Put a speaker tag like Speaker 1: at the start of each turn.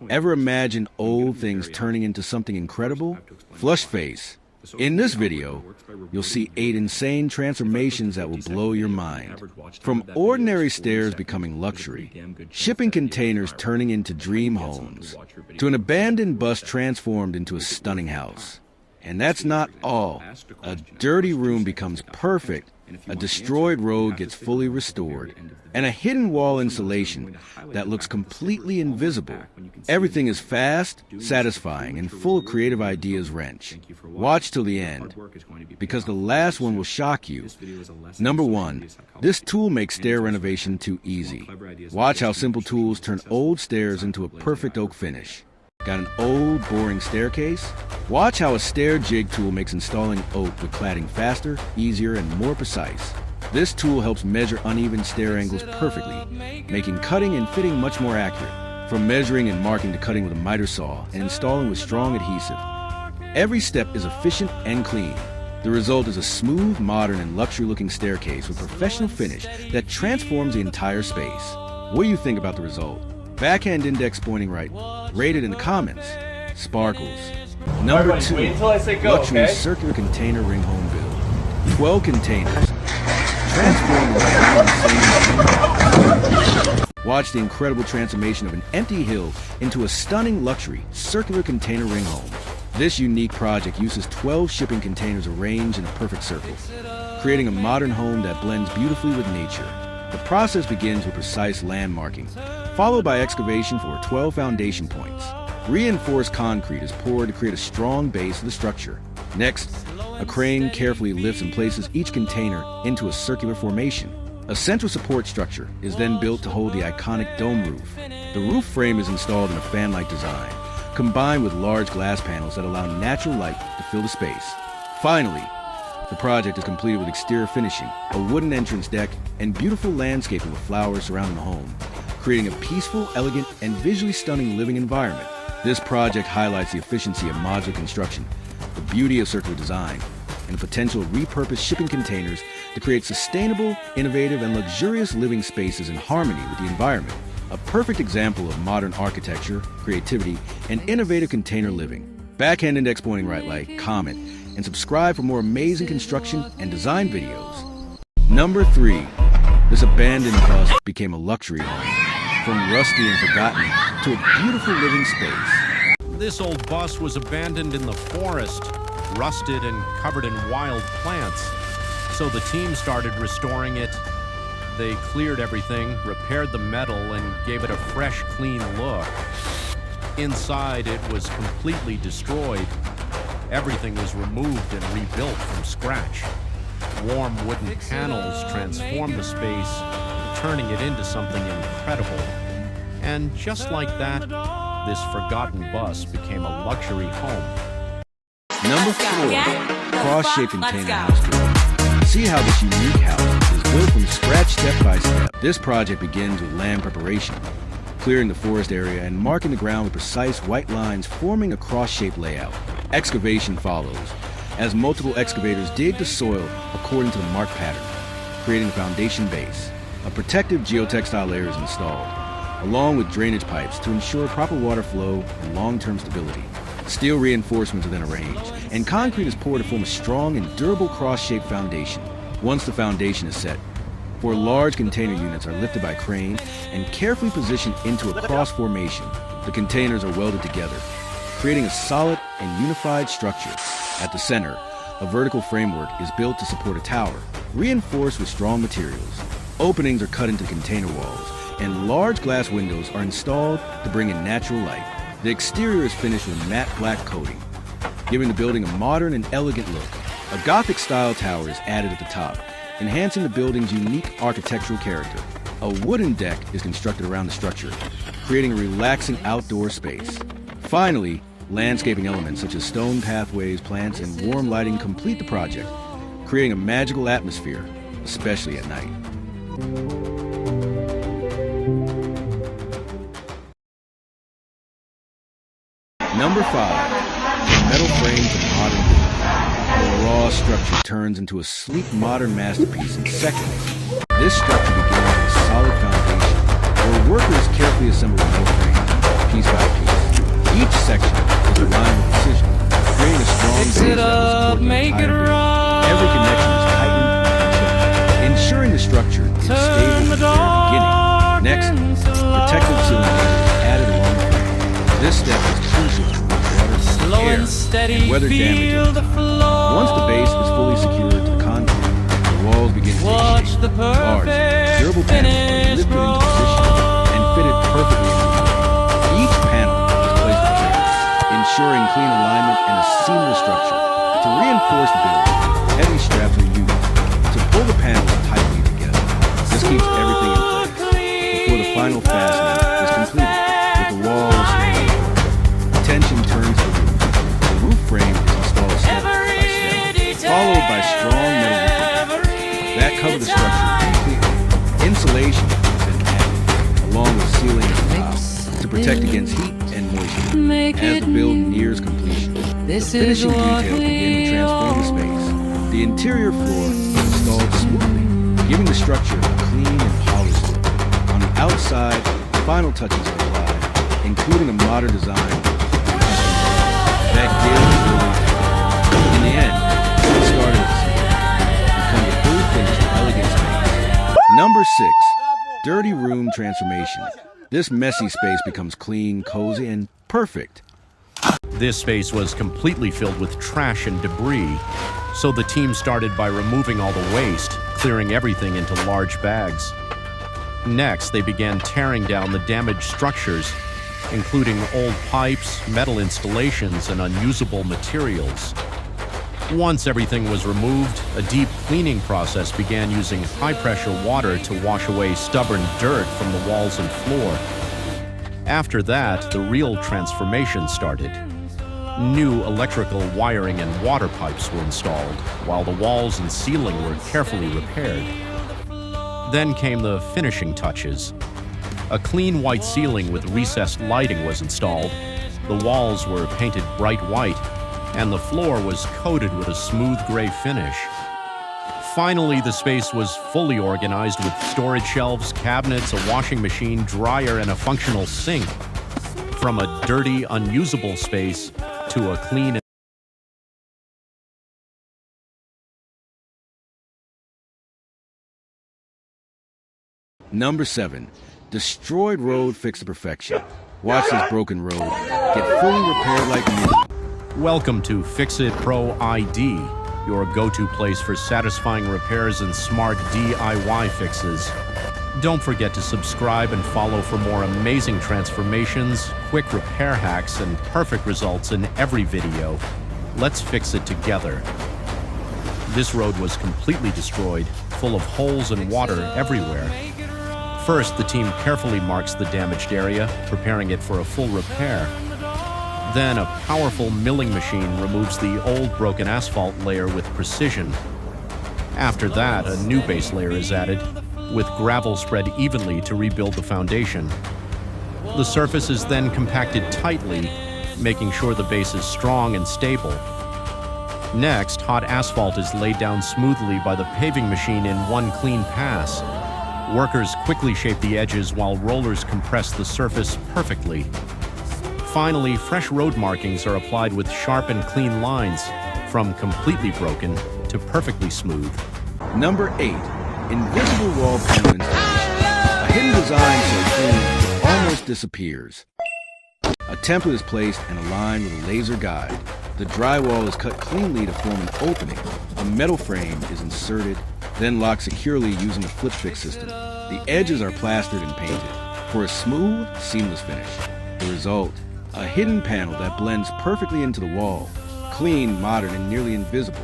Speaker 1: Ever imagine old things turning into something incredible? Flush face. In this video, you'll see 8 insane transformations that will blow your mind. From ordinary stairs becoming luxury, shipping containers turning into dream homes, to an abandoned bus transformed into a stunning house. And that's not all. A dirty room becomes perfect, a destroyed road gets fully restored, and a hidden wall insulation that looks completely invisible. Everything is fast, satisfying, and full of creative ideas wrench. Watch till the end, because the last one will shock you. Number 1, this tool makes stair renovation too easy. Watch how simple tools turn old stairs into a perfect oak finish. Got an old, boring staircase? Watch how a stair jig tool makes installing oak with cladding faster, easier, and more precise. This tool helps measure uneven stair angles perfectly, making cutting and fitting much more accurate. From measuring and marking to cutting with a miter saw and installing with strong adhesive. Every step is efficient and clean. The result is a smooth, modern, and luxury-looking staircase with professional finish that transforms the entire space. What do you think about the result? Backhand index pointing right. Rate it in the comments. Sparkles. Number 2, luxury circular container ring home build. 12 containers. Transform Watch the incredible transformation of an empty hill into a stunning luxury circular container ring home. This unique project uses 12 shipping containers arranged in a perfect circle, creating a modern home that blends beautifully with nature. The process begins with precise landmarking, followed by excavation for 12 foundation points. Reinforced concrete is poured to create a strong base of the structure. Next, a crane carefully lifts and places each container into a circular formation. A central support structure is then built to hold the iconic dome roof. The roof frame is installed in a fan-like design, combined with large glass panels that allow natural light to fill the space. Finally, the project is completed with exterior finishing, a wooden entrance deck, and beautiful landscaping with flowers surrounding the home, creating a peaceful, elegant, and visually stunning living environment. This project highlights the efficiency of modular construction, the beauty of circular design, and the potential of repurposed shipping containers to create sustainable, innovative, and luxurious living spaces in harmony with the environment. A perfect example of modern architecture, creativity, and innovative container living. Backhand index pointing right, like, comment, and subscribe for more amazing construction and design videos. Number 3, this abandoned bus became a luxury home. From rusty and forgotten to a beautiful living space.
Speaker 2: This old bus was abandoned in the forest, rusted and covered in wild plants. So the team started restoring it. They cleared everything, repaired the metal, and gave it a fresh, clean look. Inside, it was completely destroyed. Everything was removed and rebuilt from scratch. Warm wooden panels transformed the space, turning it into something incredible. And just like that, this forgotten bus became a luxury home.
Speaker 1: Number 4, cross-shaped container house build. See how this unique house is built from scratch step by step. This project begins with land preparation, clearing the forest area and marking the ground with precise white lines forming a cross-shaped layout. Excavation follows, as multiple excavators dig the soil according to the marked pattern, creating a foundation base. A protective geotextile layer is installed, along with drainage pipes to ensure proper water flow and long-term stability. Steel reinforcements are then arranged, and concrete is poured to form a strong and durable cross-shaped foundation. Once the foundation is set, 4 large container units are lifted by crane and carefully positioned into a cross formation. The containers are welded together, creating a solid and unified structure. At the center, a vertical framework is built to support a tower, reinforced with strong materials. Openings are cut into container walls, and large glass windows are installed to bring in natural light. The exterior is finished with matte black coating, giving the building a modern and elegant look. A Gothic-style tower is added at the top, enhancing the building's unique architectural character. A wooden deck is constructed around the structure, creating a relaxing outdoor space. Finally, landscaping elements such as stone pathways, plants, and warm lighting complete the project, creating a magical atmosphere, especially at night. Number 5, the metal frame to modern building. The raw structure turns into a sleek modern masterpiece in seconds. This structure begins with a solid foundation, where workers carefully assemble a metal frame, piece by piece. Each section is aligned with precision, creating a strong base that will support the entire building. Every connection is tightened and checked, ensuring the structure is stable from the very beginning. Next, protective ceiling layers are added along the frame. This step is crucial to prevent water, air, and weather damage over time. Once the base is fully secured to the concrete, the walls begin to take shape. Large, durable panels are lifted into position and fitted perfectly into the frame. Each panel is placed with care, ensuring clean alignment and a seamless structure. To reinforce the building, heavy straps are used to pull the panels tightly together. This keeps everything in place before the final fastening is completed. With the walls standing firm, tension turns to the roof. The roof frame is installed step by step, followed by strong metal roofing that cover the structure completely. Insulation is then added, along with ceiling and top, to protect against heat and moisture. As the build nears completion, the finishing details begin to transform the space. The interior floor is installed smoothly, giving the structure a clean and polished look. On the outside, final touches are applied, including a modern design that gives the building flair. In the end, what started as becomes a fully finished, elegant space. Number 6, dirty room transformation. This messy space becomes clean, cozy, and perfect.
Speaker 2: This space was completely filled with trash and debris, so the team started by removing all the waste, clearing everything into large bags. Next, they began tearing down the damaged structures, including old pipes, metal installations, and unusable materials. Once everything was removed, a deep cleaning process began using high-pressure water to wash away stubborn dirt from the walls and floor. After that, the real transformation started. New electrical wiring and water pipes were installed, while the walls and ceiling were carefully repaired. Then came the finishing touches. A clean white ceiling with recessed lighting was installed, the walls were painted bright white, and the floor was coated with a smooth gray finish. Finally, the space was fully organized with storage shelves, cabinets, a washing machine, dryer, and a functional sink. From a dirty, unusable space to a clean
Speaker 1: Number 7, destroyed road fixed to perfection. Watch this broken road get fully repaired like new.
Speaker 2: Welcome to FixIt Pro ID, your go-to place for satisfying repairs and smart DIY fixes. Don't forget to subscribe and follow for more amazing transformations, quick repair hacks, and perfect results in every video. Let's fix it together. This road was completely destroyed, full of holes and water everywhere. First, the team carefully marks the damaged area, preparing it for a full repair. Then, a powerful milling machine removes the old broken asphalt layer with precision. After that, a new base layer is added, with gravel spread evenly to rebuild the foundation. The surface is then compacted tightly, making sure the base is strong and stable. Next, hot asphalt is laid down smoothly by the paving machine in one clean pass. Workers quickly shape the edges while rollers compress the surface perfectly. Finally, fresh road markings are applied with sharp and clean lines, from completely broken to perfectly smooth.
Speaker 1: Number 8, invisible wall panel installation. A hidden design so clean it almost disappears. A template is placed and aligned with a laser guide. The drywall is cut cleanly to form an opening. A metal frame is inserted, then locked securely using a flip fix system. The edges are plastered and painted for a smooth, seamless finish. The result, a hidden panel that blends perfectly into the wall, clean, modern, and nearly invisible.